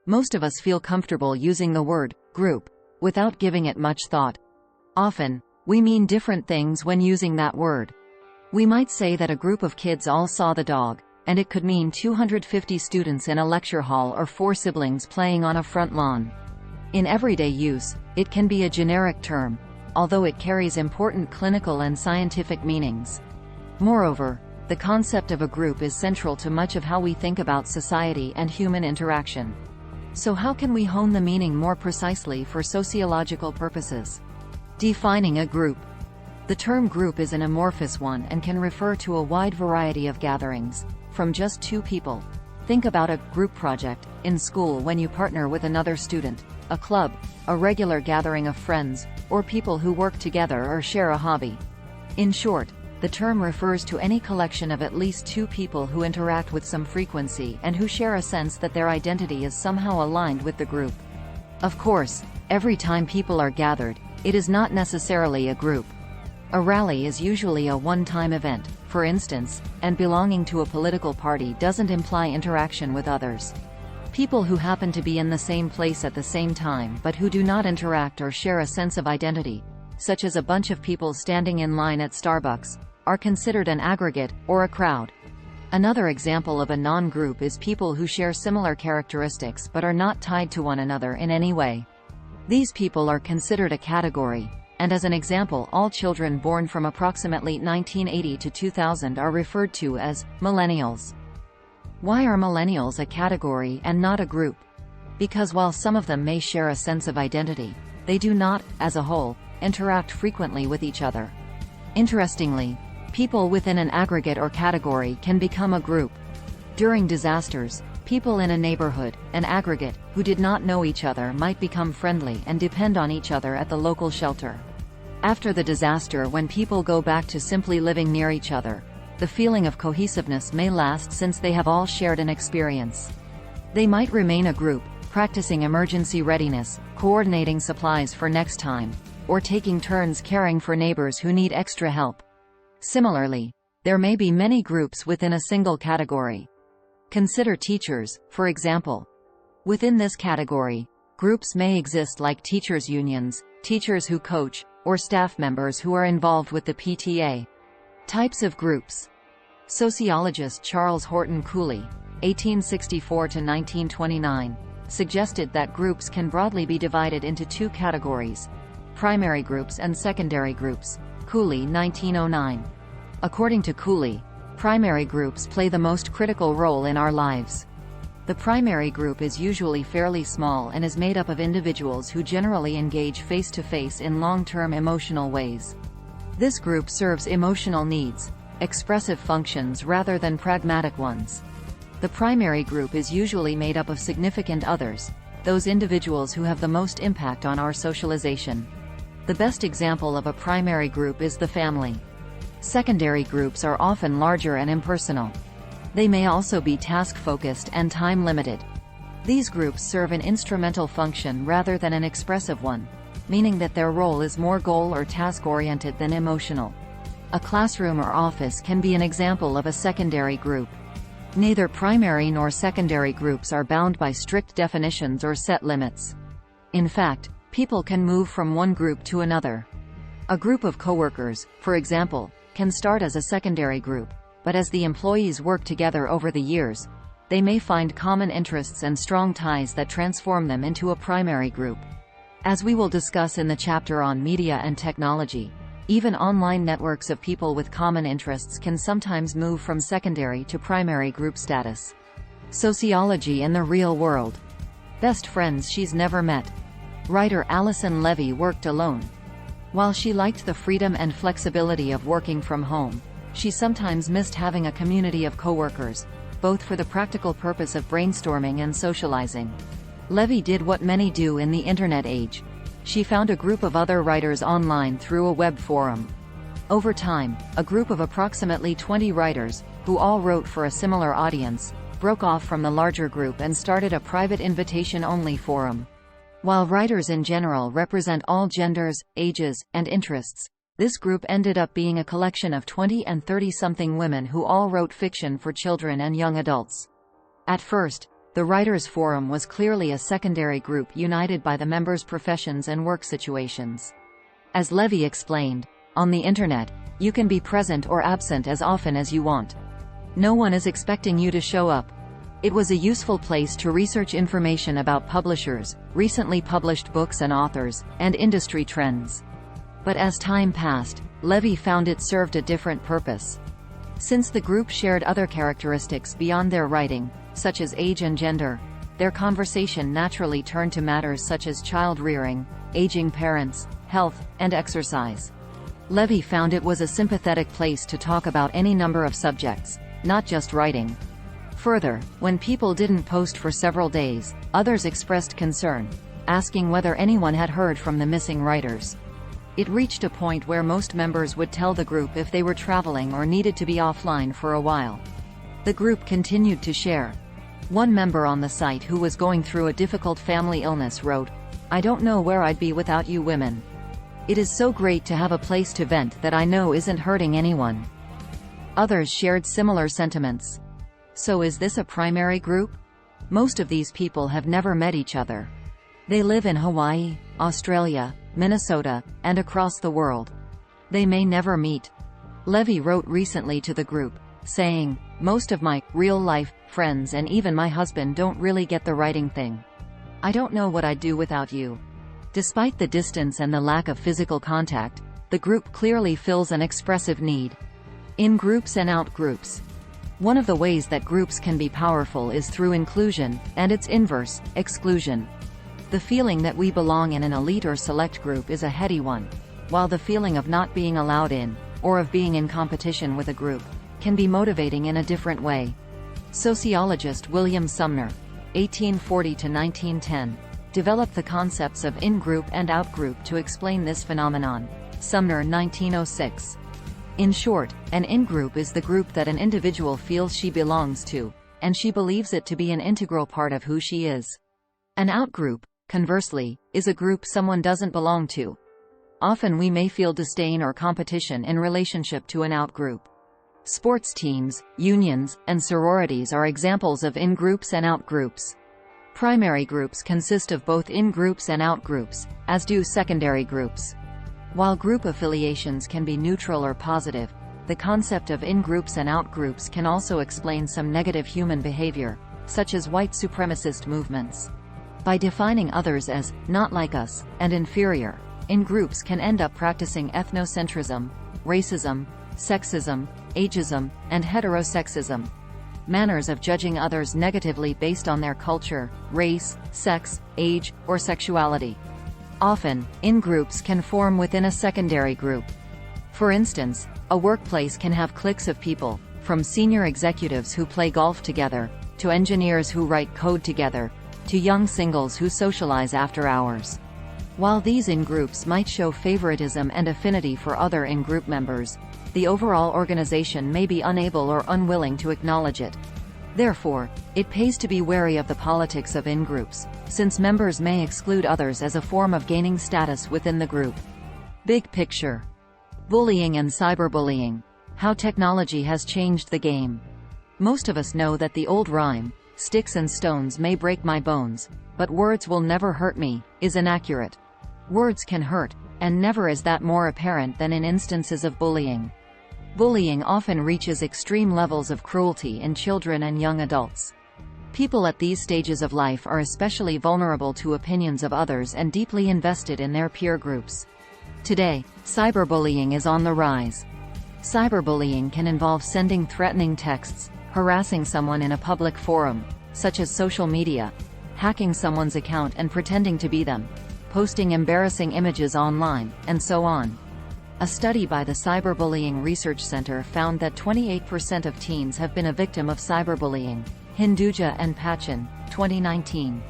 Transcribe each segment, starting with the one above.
Most of us feel comfortable using the word group without giving it much thought. Often, we mean different things when using that word. We might say that a group of kids all saw the dog, and it could mean 250 students in a lecture hall or 4 siblings playing on a front lawn. In everyday use, it can be a generic term, although it carries important clinical and scientific meanings. Moreover, the concept of a group is central to much of how we think about society and human interaction. So how can we hone the meaning more precisely for sociological purposes? Defining a group. The term group is an amorphous one and can refer to a wide variety of gatherings, from just 2 people. Think about a group project in school when you partner with another student, a club, a regular gathering of friends, or people who work together or share a hobby. In short, the term refers to any collection of at least 2 people who interact with some frequency and who share a sense that their identity is somehow aligned with the group. Of course, every time people are gathered, it is not necessarily a group. A rally is usually a one-time event, for instance, and belonging to a political party doesn't imply interaction with others. People who happen to be in the same place at the same time but who do not interact or share a sense of identity, such as a bunch of people standing in line at Starbucks, are considered an aggregate, or a crowd. Another example of a non-group is people who share similar characteristics but are not tied to one another in any way. These people are considered a category, and as an example, all children born from approximately 1980 to 2000 are referred to as millennials. Why are millennials a category and not a group? Because while some of them may share a sense of identity, they do not, as a whole, interact frequently with each other. Interestingly, people within an aggregate or category can become a group. During disasters, people in a neighborhood, an aggregate, who did not know each other might become friendly and depend on each other at the local shelter. After the disaster, when people go back to simply living near each other, the feeling of cohesiveness may last since they have all shared an experience. They might remain a group, practicing emergency readiness, coordinating supplies for next time, or taking turns caring for neighbors who need extra help. Similarly, there may be many groups within a single category. Consider teachers, for example. Within this category, groups may exist like teachers' unions, teachers who coach, or staff members who are involved with the PTA. Types of groups. Sociologist Charles Horton Cooley, 1864–1929, suggested that groups can broadly be divided into 2 categories: primary groups and secondary groups. Cooley, 1909. According to Cooley, primary groups play the most critical role in our lives. The primary group is usually fairly small and is made up of individuals who generally engage face-to-face in long-term emotional ways. This group serves emotional needs, expressive functions rather than pragmatic ones. The primary group is usually made up of significant others, those individuals who have the most impact on our socialization. The best example of a primary group is the family. Secondary groups are often larger and impersonal. They may also be task-focused and time-limited. These groups serve an instrumental function rather than an expressive one, meaning that their role is more goal- or task-oriented than emotional. A classroom or office can be an example of a secondary group. Neither primary nor secondary groups are bound by strict definitions or set limits. In fact, people can move from one group to another. A group of coworkers, for example, can start as a secondary group, but as the employees work together over the years, they may find common interests and strong ties that transform them into a primary group. As we will discuss in the chapter on media and technology, even online networks of people with common interests can sometimes move from secondary to primary group status. Sociology in the real world. Best friends she's never met. Writer Alison Levy worked alone. While she liked the freedom and flexibility of working from home, she sometimes missed having a community of coworkers, both for the practical purpose of brainstorming and socializing. Levy did what many do in the internet age. She found a group of other writers online through a web forum. Over time, a group of approximately 20 writers, who all wrote for a similar audience, broke off from the larger group and started a private invitation-only forum. While writers in general represent all genders, ages, and interests, this group ended up being a collection of 20 and 30-something women who all wrote fiction for children and young adults. At first, The writers' forum was clearly a secondary group united by the members' professions and work situations. As Levy explained, on the internet, you can be present or absent as often as you want. No one is expecting you to show up. It was a useful place to research information about publishers, recently published books and authors, and industry trends. But as time passed, Levy found it served a different purpose. Since the group shared other characteristics beyond their writing, such as age and gender, their conversation naturally turned to matters such as child rearing, aging parents, health, and exercise. Levy found it was a sympathetic place to talk about any number of subjects, not just writing. Further, when people didn't post for several days, others expressed concern, asking whether anyone had heard from the missing writers. It reached a point where most members would tell the group if they were traveling or needed to be offline for a while. The group continued to share. One member on the site who was going through a difficult family illness wrote, "I don't know where I'd be without you women. It is so great to have a place to vent that I know isn't hurting anyone." Others shared similar sentiments. So is this a primary group? Most of these people have never met each other. They live in Hawaii, Australia, Minnesota, and across the world. They may never meet. Levy wrote recently to the group, saying, "Most of my real-life friends and even my husband don't really get the writing thing. I don't know what I'd do without you." Despite the distance and the lack of physical contact, the group clearly fills an expressive need. In groups and out groups. One of the ways that groups can be powerful is through inclusion, and its inverse, exclusion. The feeling that we belong in an elite or select group is a heady one, while the feeling of not being allowed in, or of being in competition with a group, can be motivating in a different way. Sociologist William Sumner, 1840 to 1910, developed the concepts of in-group and out-group to explain this phenomenon. Sumner, 1906. In short, an in-group is the group that an individual feels she belongs to, and she believes it to be an integral part of who she is. An out-group, conversely, is a group someone doesn't belong to. Often we may feel disdain or competition in relationship to an out-group. Sports teams, unions, and sororities are examples of in-groups and out-groups. Primary groups consist of both in-groups and out-groups, as do secondary groups. While group affiliations can be neutral or positive, the concept of in-groups and out-groups can also explain some negative human behavior, such as white supremacist movements. By defining others as not like us and inferior, in-groups can end up practicing ethnocentrism, racism, sexism, ageism, and heterosexism. Manners of judging others negatively based on their culture, race, sex, age, or sexuality. Often, in-groups can form within a secondary group. For instance, a workplace can have cliques of people, from senior executives who play golf together, to engineers who write code together, to young singles who socialize after hours. While these in-groups might show favoritism and affinity for other in-group members, the overall organization may be unable or unwilling to acknowledge it. Therefore, it pays to be wary of the politics of in-groups, since members may exclude others as a form of gaining status within the group. Big picture. Bullying and cyberbullying. How technology has changed the game. Most of us know that the old rhyme, "Sticks and stones may break my bones, but words will never hurt me," is inaccurate. Words can hurt, and never is that more apparent than in instances of bullying. Bullying often reaches extreme levels of cruelty in children and young adults. People at these stages of life are especially vulnerable to opinions of others and deeply invested in their peer groups. Today, cyberbullying is on the rise. Cyberbullying can involve sending threatening texts, harassing someone in a public forum, such as social media, hacking someone's account and pretending to be them, posting embarrassing images online, and so on. A study by the Cyberbullying Research Center found that 28% of teens have been a victim of cyberbullying. Hinduja and Pachin, 2019.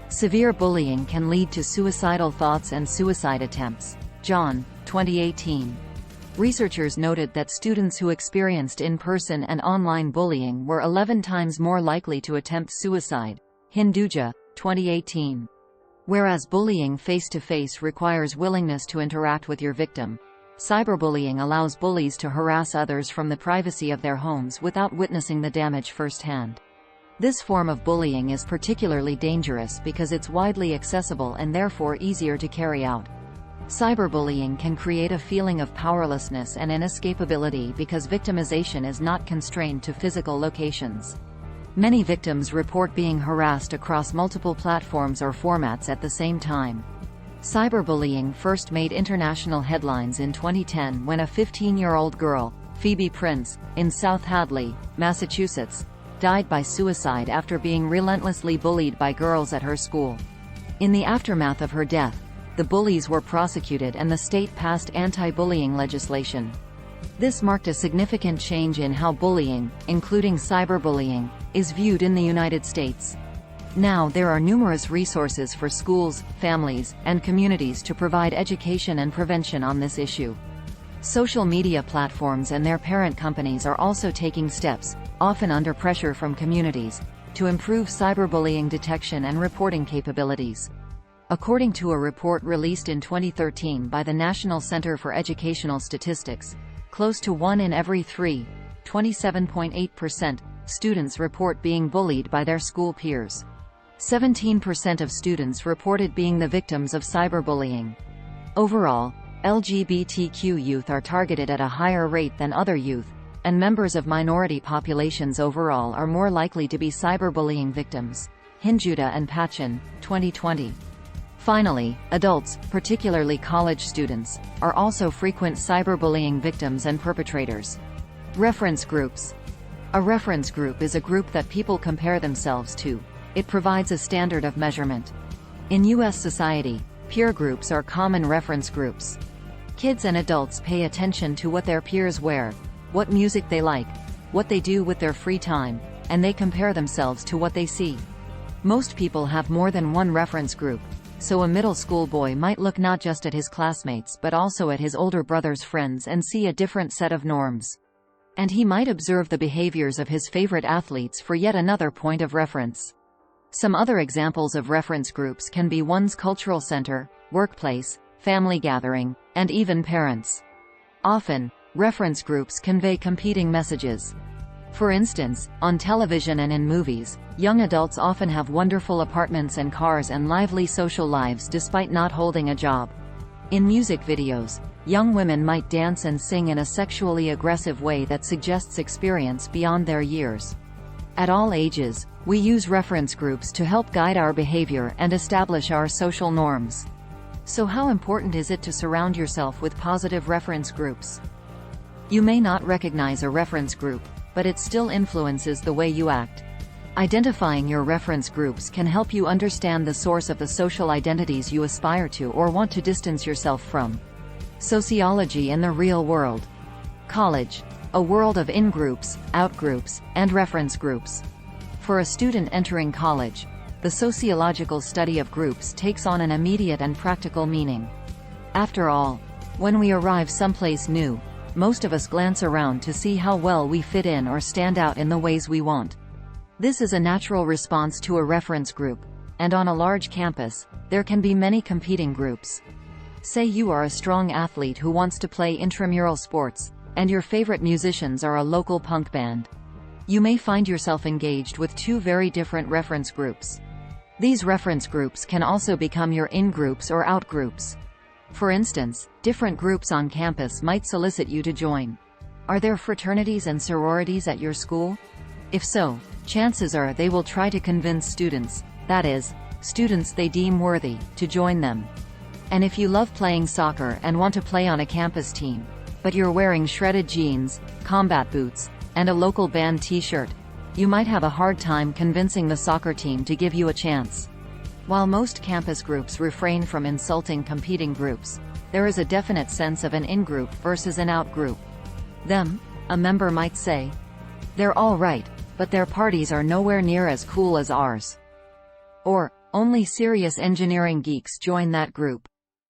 Severe bullying can lead to suicidal thoughts and suicide attempts. John, 2018. Researchers noted that students who experienced in-person and online bullying were 11 times more likely to attempt suicide. Hinduja, 2018. Whereas bullying face-to-face requires willingness to interact with your victim, cyberbullying allows bullies to harass others from the privacy of their homes without witnessing the damage firsthand. This form of bullying is particularly dangerous because it's widely accessible and therefore easier to carry out. Cyberbullying can create a feeling of powerlessness and inescapability because victimization is not constrained to physical locations. Many victims report being harassed across multiple platforms or formats at the same time. Cyberbullying first made international headlines in 2010 when a 15-year-old girl, Phoebe Prince, in South Hadley, Massachusetts, died by suicide after being relentlessly bullied by girls at her school. In the aftermath of her death, the bullies were prosecuted and the state passed anti-bullying legislation. This marked a significant change in how bullying, including cyberbullying, is viewed in the United States. Now there are numerous resources for schools, families, and communities to provide education and prevention on this issue. Social media platforms and their parent companies are also taking steps, often under pressure from communities, to improve cyberbullying detection and reporting capabilities. According to a report released in 2013 by the National Center for Educational Statistics, close to 1 in every 3, 27.8%, students report being bullied by their school peers. 17% of students reported being the victims of cyberbullying. Overall, LGBTQ youth are targeted at a higher rate than other youth, and members of minority populations overall are more likely to be cyberbullying victims. Hinjuda and Pachin, 2020. Finally, adults, particularly college students, are also frequent cyberbullying victims and perpetrators. Reference groups. A reference group is a group that people compare themselves to. It provides a standard of measurement. In U.S. society, peer groups are common reference groups. Kids and adults pay attention to what their peers wear, what music they like, what they do with their free time, and they compare themselves to what they see. Most people have more than one reference group, so a middle school boy might look not just at his classmates but also at his older brother's friends and see a different set of norms. And he might observe the behaviors of his favorite athletes for yet another point of reference. Some other examples of reference groups can be one's cultural center, workplace, family gathering, and even parents. Often, reference groups convey competing messages. For instance, on television and in movies, young adults often have wonderful apartments and cars and lively social lives despite not holding a job. In music videos, young women might dance and sing in a sexually aggressive way that suggests experience beyond their years. At all ages, we use reference groups to help guide our behavior and establish our social norms. So how important is it to surround yourself with positive reference groups? You may not recognize a reference group, but it still influences the way you act. Identifying your reference groups can help you understand the source of the social identities you aspire to or want to distance yourself from. Sociology in the real world. College. A world of in-groups, out-groups, and reference groups. For a student entering college, the sociological study of groups takes on an immediate and practical meaning. After all, when we arrive someplace new, most of us glance around to see how well we fit in or stand out in the ways we want. This is a natural response to a reference group, and on a large campus, there can be many competing groups. Say you are a strong athlete who wants to play intramural sports, and your favorite musicians are a local punk band. You may find yourself engaged with two very different reference groups. These reference groups can also become your in-groups or out-groups. For instance, different groups on campus might solicit you to join. Are there fraternities and sororities at your school? If so, chances are they will try to convince students, that is, students they deem worthy, to join them. And if you love playing soccer and want to play on a campus team, but you're wearing shredded jeans, combat boots, and a local band t-shirt, you might have a hard time convincing the soccer team to give you a chance. While most campus groups refrain from insulting competing groups, there is a definite sense of an in-group versus an out-group. Them, a member might say. They're all right, but their parties are nowhere near as cool as ours. Or, only serious engineering geeks join that group.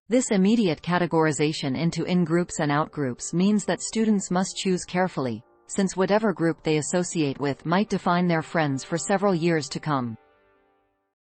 This immediate categorization into in-groups and out-groups means that students must choose carefully, since whatever group they associate with might define their friends for several years to come.